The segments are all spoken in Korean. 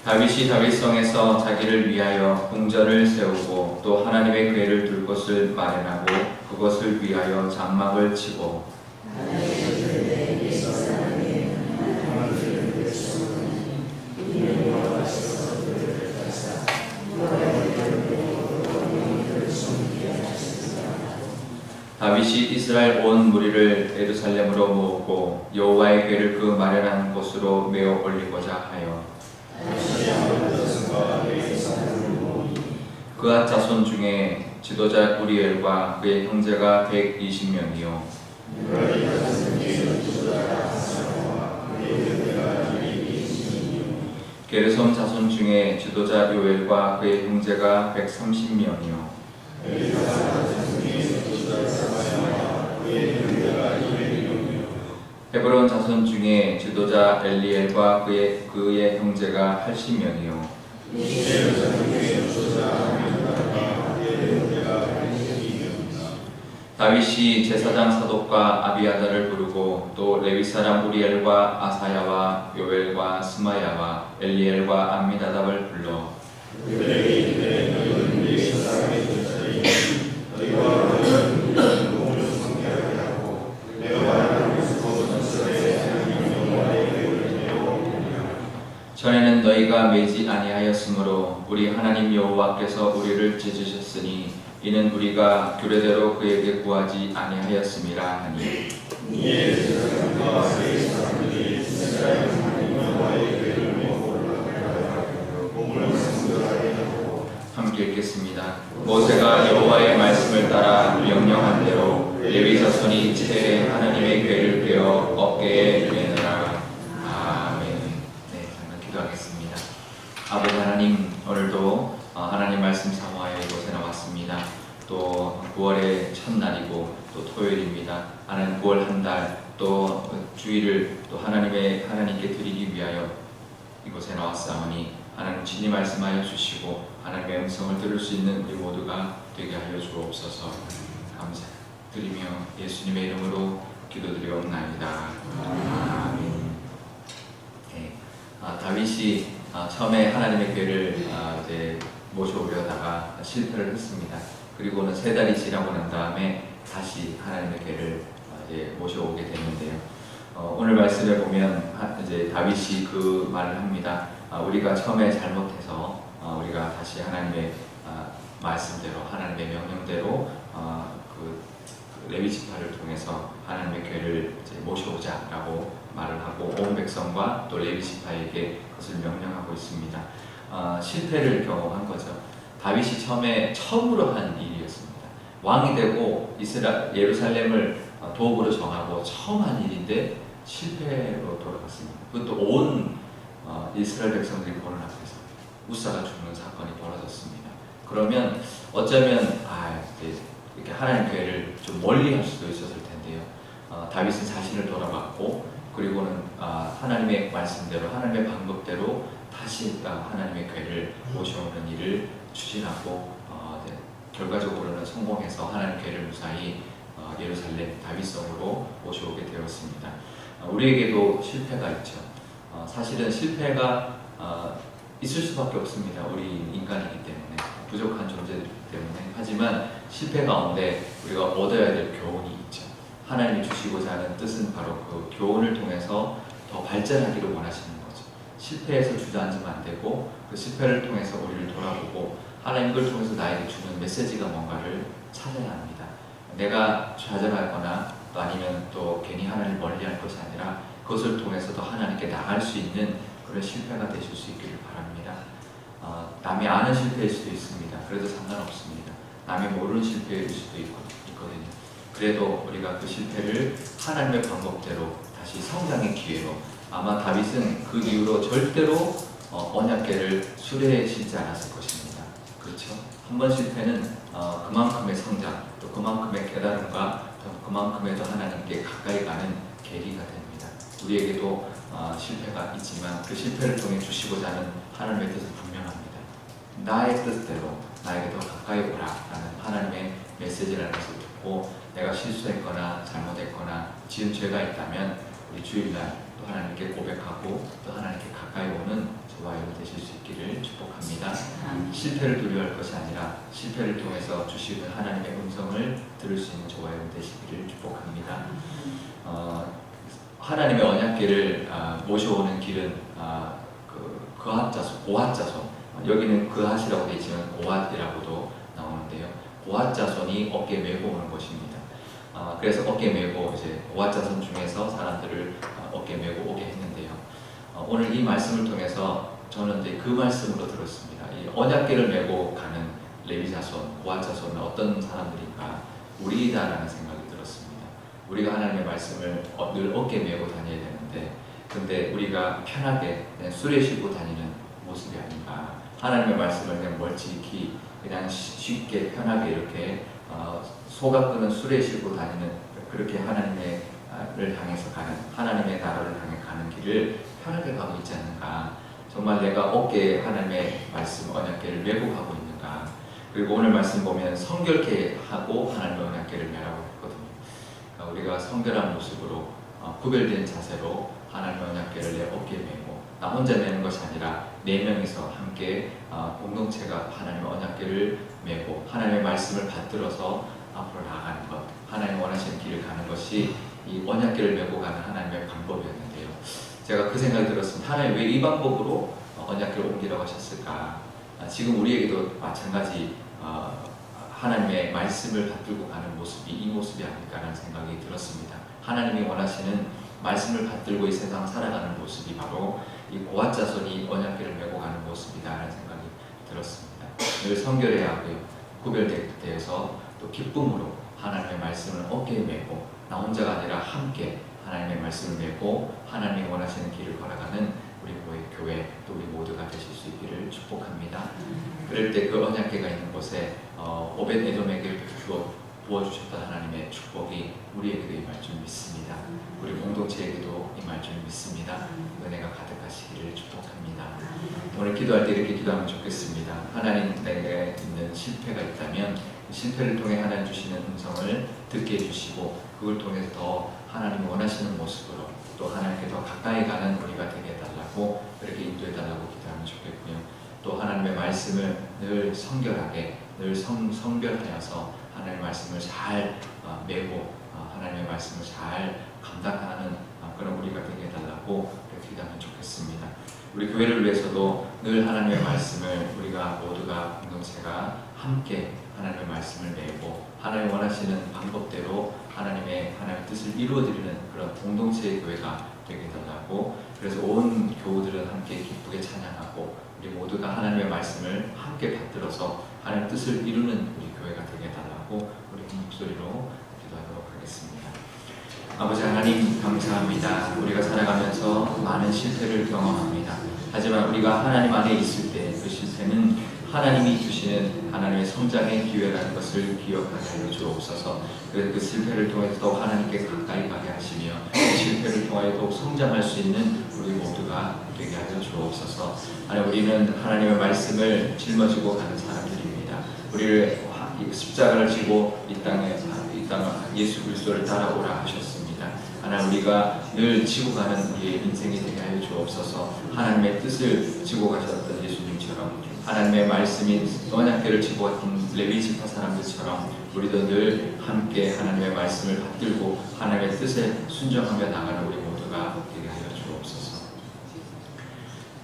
다윗이 다윗성에서 자기를 위하여 궁전을 세우고 또 하나님의 궤를 둘 곳을 마련하고 그것을 위하여 장막을 치고 다윗이 이스라엘 온 무리를 예루살렘으로 모으고 여호와의 궤를 그 마련한 곳으로 메어 올리고자 하여 그앗 자손 중에 지도자 우리엘과 그의 형제가 120명이요 게르솜 자손 중에 지도자 요엘과 그의 형제가 130명이요 헤브론 자손 중에 지도자 엘리엘과 그의 형제가 80명이요 다윗이 제사장 사독과 아비아달을 부르고 또 레위 사람 우리엘과 아사야와 요엘과 스마야와 엘리엘과 암미나답을 불러 전에는 너희가 매지 아니하였으므로 우리 하나님 여호와께서 우리를 찢으셨으니 이는 우리가 규례대로 그에게 구하지 아니하였음이라 하니 함께 읽겠습니다. 모세가 여호와의 말씀을 따라 명령한 대로 레위 자손이 채 하나님의 궤를 베어 어깨에 매느라. 아멘. 네, 저는 기도하겠습니다. 아버지 하나님, 오늘도 하나님 말씀 사모하여 이곳에 나왔습니다. 또 9월의 첫날이고 또 토요일입니다. 하나님 9월 한 달 또 주일을 또 하나님께 드리기 위하여 이곳에 나왔사오니 하나님 친히 말씀하여 주시고 하나님의 음성을 들을 수 있는 우리 모두가 되게 하여 주옵소서. 감사드리며 예수님의 이름으로 기도드리옵나이다. 아멘. 네. 다윗이 처음에 하나님의 궤를 이제 모셔오려다가 실패를 했습니다. 그리고는 3달이 지나고 난 다음에 다시 하나님의 궤를 이제 모셔오게 되는데요. 오늘 말씀에 보면 이제 다윗이 그 말을 합니다. 우리가 처음에 잘못해서 우리가 다시 하나님의 말씀대로 하나님의 명령대로 그 레위 지파를 통해서 하나님의 궤를 이제 모셔오자라고 말을 하고 온 백성과 또 레위 지파에게 그것을 명령하고 있습니다. 실패를 경험한 거죠. 다윗이 처음으로 한 일이었습니다. 왕이 되고 예루살렘을 도읍으로 정하고 처음 한 일인데 실패로 돌아갔습니다. 그것도 온 이스라엘 백성들이 보는 앞에서 우사가 죽는 사건이 벌어졌습니다. 그러면 어쩌면 이렇게 하나님 궤를 좀 멀리 할 수도 있었을 텐데요. 다윗은 자신을 돌아봤고 그리고는 하나님의 말씀대로 하나님의 방법대로 다시 하나님의 궤를 모셔오는 일을 추진하고 결과적으로는 성공해서 하나님 궤를 무사히 예루살렘 다윗성으로 모셔오게 되었습니다. 우리에게도 실패가 있죠. 사실은 실패가 있을 수밖에 없습니다. 우리 인간이기 때문에 부족한 존재이기 때문에. 하지만 실패 가운데 우리가 얻어야 될 교훈이 있죠. 하나님이 주시고자 하는 뜻은 바로 그 교훈을 통해서 더 발전하기를 원하시는 거죠. 실패해서 주저앉으면 안 되고 그 실패를 통해서 우리를 돌아보고 하나님 그걸 통해서 나에게 주는 메시지가 뭔가를 찾아야 합니다. 내가 좌절하거나 또 아니면 또 괜히 하나님을 멀리할 것이 아니라 그것을 통해서 더 하나님께 나갈 수 있는 그런 실패가 되실 수 있기를 바랍니다. 남이 아는 실패일 수도 있습니다. 그래도 상관없습니다. 남이 모르는 실패일 수도 있거든요. 그래도 우리가 그 실패를 하나님의 방법대로 다시 성장의 기회로, 아마 다윗은 그 이후로 절대로 언약궤를 수레시지 않았을 것입니다. 그렇죠? 한 번 실패는 그만큼의 성장, 또 그만큼의 깨달음과 또 그만큼의 더 하나님께 가까이 가는 계기가 됩니다. 우리에게도 실패가 있지만 그 실패를 통해 주시고자 하는 하나님의 뜻은 분명합니다. 나의 뜻대로 나에게 더 가까이 오라라는 하나님의 메시지라는 것을 듣고 내가 실수했거나 잘못했거나 지은 죄가 있다면 우리 주일날 또 하나님께 고백하고 또 하나님께 가까이 오는 저와 여러분 되실 수 있기를 축복합니다. 실패를 두려워할 것이 아니라 실패를 통해서 주시는 하나님의 음성을 들을 수 있는 저와 여러분 되시기를 축복합니다. 하나님의 언약궤를 모셔오는 길은 고핫자손, 여기는 그핫이라고 되어 있지만 고핫이라고도 나오는데요. 고핫자손이 어깨 메고 오는 것입니다. 그래서 어깨 메고 이제 고핫자손 중에서 사람들을 어깨 메고 오게 했는데요. 오늘 이 말씀을 통해서 저는 이제 그 말씀으로 들었습니다. 이 언약궤를 메고 가는 레위자손, 고핫자손은 어떤 사람들인가? 우리다라는 생각이 들었습니다. 우리가 하나님의 말씀을 늘 어깨 메고 다녀야 되는데, 근데 우리가 편하게 그냥 수레 싣고 다니는 모습이 아닌가. 하나님의 말씀을 그냥 멀찍이 그냥 쉽게 편하게 이렇게 소가 끄는 수레 싣고 다니는, 그렇게 하나님을 향해서 가는, 하나님의 나라를 향해 가는 길을 편하게 가고 있지 않는가. 정말 내가 어깨에 하나님의 말씀 언약궤를 메고 가고 있는가. 그리고 오늘 말씀 보면 성결케 하고 하나님의 언약궤를 메라고 했거든요. 그러니까 우리가 성결한 모습으로 구별된 자세로 하나님의 언약궤를 내 어깨에 메고, 나 혼자 메는 것이 아니라 4명이서 함께 공동체가 하나님의 언약궤를 메고 하나님의 말씀을 받들어서 앞으로 나아가는 것, 하나님 원하시는 길을 가는 것이 이 언약궤를 메고 가는 하나님의 방법이었는데요. 제가 그 생각이 들었습니다. 하나님 왜 이 방법으로 언약궤를 옮기라고 하셨을까? 지금 우리에게도 마찬가지 하나님의 말씀을 받들고 가는 모습이 이 모습이 아닐까라는 생각이 들었습니다. 하나님이 원하시는 말씀을 받들고 이 세상 살아가는 모습이 바로 이 고핫자손이 언약궤를 메고 가는 모습이다라는 생각이 들었습니다. 늘 성결해야 하고요. 구별되어서 또 기쁨으로 하나님의 말씀을 어깨에 메고, 나 혼자가 아니라 함께 하나님의 말씀을 메고 하나님이 원하시는 길을 걸어가는 우리 교회, 또 우리 모두가 되실 수 있기를 축복합니다. 그럴 때 그 언약궤가 있는 곳에 오벳에돔에게 부어주셨던 하나님의 축복이 우리에게도 임할 줄 믿습니다. 우리 공동체에게도 임할 줄 믿습니다. 은혜가 가득하시기를 축복합니다. 오늘 기도할 때 이렇게 기도하면 좋겠습니다. 하나님, 내게 있는 실패가 있다면 그 실패를 통해 하나님 주시는 음성을 듣게 해주시고, 그걸 통해서 더 하나님이 원하시는 모습으로 또 하나님께 더 가까이 가는 우리가 되게 해달라고, 그렇게 인도해달라고 기도하면 좋겠고요. 또 하나님의 말씀을 늘 성결하게, 늘 성별하여서 하나님의 말씀을 잘 메고 하나님의 말씀을 잘 감당하는 그런 우리가 되게 해달라고 그렇게 기도하면 좋겠습니다. 우리 교회를 위해서도 늘 하나님의 말씀을 우리가 모두가 공동체가 함께 하나님의 말씀을 메고 하나님 원하시는 방법대로 하나님의 뜻을 이루어드리는 그런 공동체의 교회가 되게 해달라고, 그래서 온 교우들은 함께 기쁘게 찬양하고 우리 모두가 하나님의 말씀을 함께 받들어서 하나님의 뜻을 이루는 우리 교회가 되게 해달라고 우리 목소리로 기도하도록 하겠습니다. 아버지 하나님, 감사합니다. 우리가 살아가면서 많은 실패를 경험합니다. 하지만 우리가 하나님 안에 있을 때 그 실패는 하나님이 주시는 하나님의 성장의 기회라는 것을 기억하게 하여 주옵소서. 그래서 그 실패를 통해서 더욱 하나님께 가까이 가게 하시며 그 실패를 통하여 더욱 성장할 수 있는 우리 모두가 되게 하여 주옵소서. 우리는 하나님의 말씀을 짊어지고 가는 사람들입니다. 우리를 십자가를 지고 이 땅에 예수 그리스도를 따라오라 하셨습니다. 하나님, 우리가 늘 지고 가는 우리의 인생이 되게 하여 주옵소서. 하나님의 뜻을 지고 가셨던 예수님처럼, 하나님의 말씀인 언약궤를 지고 갔던 레위 지파 사람들처럼 우리도 늘 함께 하나님의 말씀을 받들고 하나님의 뜻에 순종하며 나가는 우리 모두가 되게 하여 주옵소서.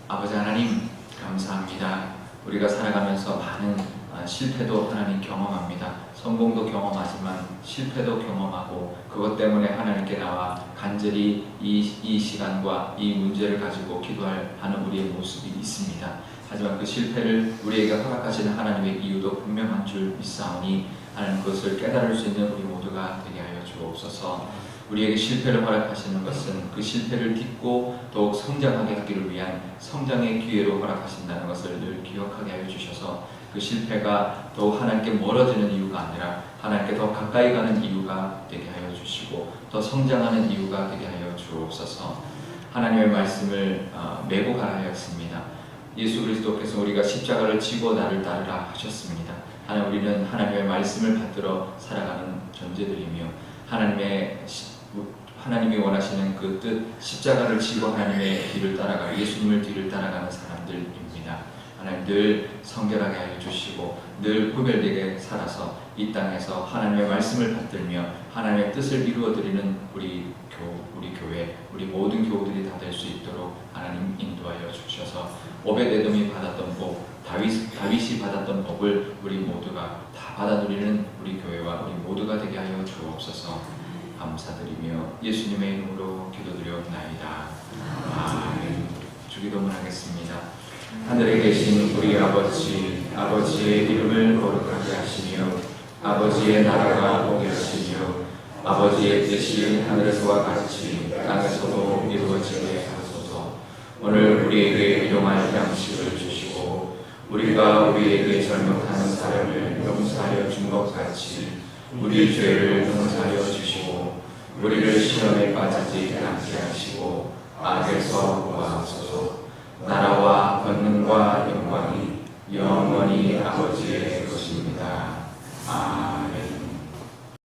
아버지 하나님, 감사합니다. 우리가 살아가면서 많은 실패도 하나님 경험합니다. 성공도 경험하지만 실패도 경험하고, 그것 때문에 하나님께 나와 간절히 이 시간과 이 문제를 가지고 기도하는 우리의 모습이 있습니다. 하지만 그 실패를 우리에게 허락하시는 하나님의 이유도 분명한 줄 믿사오니, 하나님 그것을 깨달을 수 있는 우리 모두가 되게 하여 주옵소서. 우리에게 실패를 허락하시는 것은 그 실패를 딛고 더욱 성장하게 하기를 위한 성장의 기회로 허락하신다는 것을 늘 기억하게 하여 주셔서, 그 실패가 더욱 하나님께 멀어지는 이유가 아니라 하나님께 더 가까이 가는 이유가 되게 하여 주시고, 더 성장하는 이유가 되게 하여 주옵소서. 하나님의 말씀을 메고 가라 하였습니다. 예수 그리스도께서 우리가 십자가를 지고 나를 따르라 하셨습니다. 하나님, 우리는 하나님의 말씀을 받들어 살아가는 존재들이며, 하나님이 원하시는 그 뜻, 십자가를 지고 하나님의 뒤를 따라가 예수님을 뒤를 따라가는 사람 사람들입니다. 하나님 늘 성결하게 하여 주시고 늘 구별되게 살아서 이 땅에서 하나님의 말씀을 받들며 하나님의 뜻을 이루어드리는 우리 교회, 우리 모든 교우들이 다 될 수 있도록 하나님 인도하여 주셔서 오벳에돔이 받았던 복, 다윗이 받았던 복을 우리 모두가 다 받아들이는 우리 교회와 우리 모두가 되게 하여 주옵소서. 감사드리며 예수님의 이름으로 기도드리옵나이다. 아멘. 주기도문 하겠습니다. 하늘에 계신 우리 아버지, 아버지의 이름을 거룩하게 하시며 아버지의 나라가 오게 하시며 아버지의 뜻이 하늘에서와 같이 땅에서도 이루어지게 하소서. 오늘 우리에게 일용할 양식을 주시고 우리가 우리에게 잘못하는 사람을 용서하여 준 것 같이 우리 죄를 용서하여 주시고 우리를 시험에 빠지지 않게 하시고 악에서 구하소서. 나라와 권능과 영광이 영원히 아버지의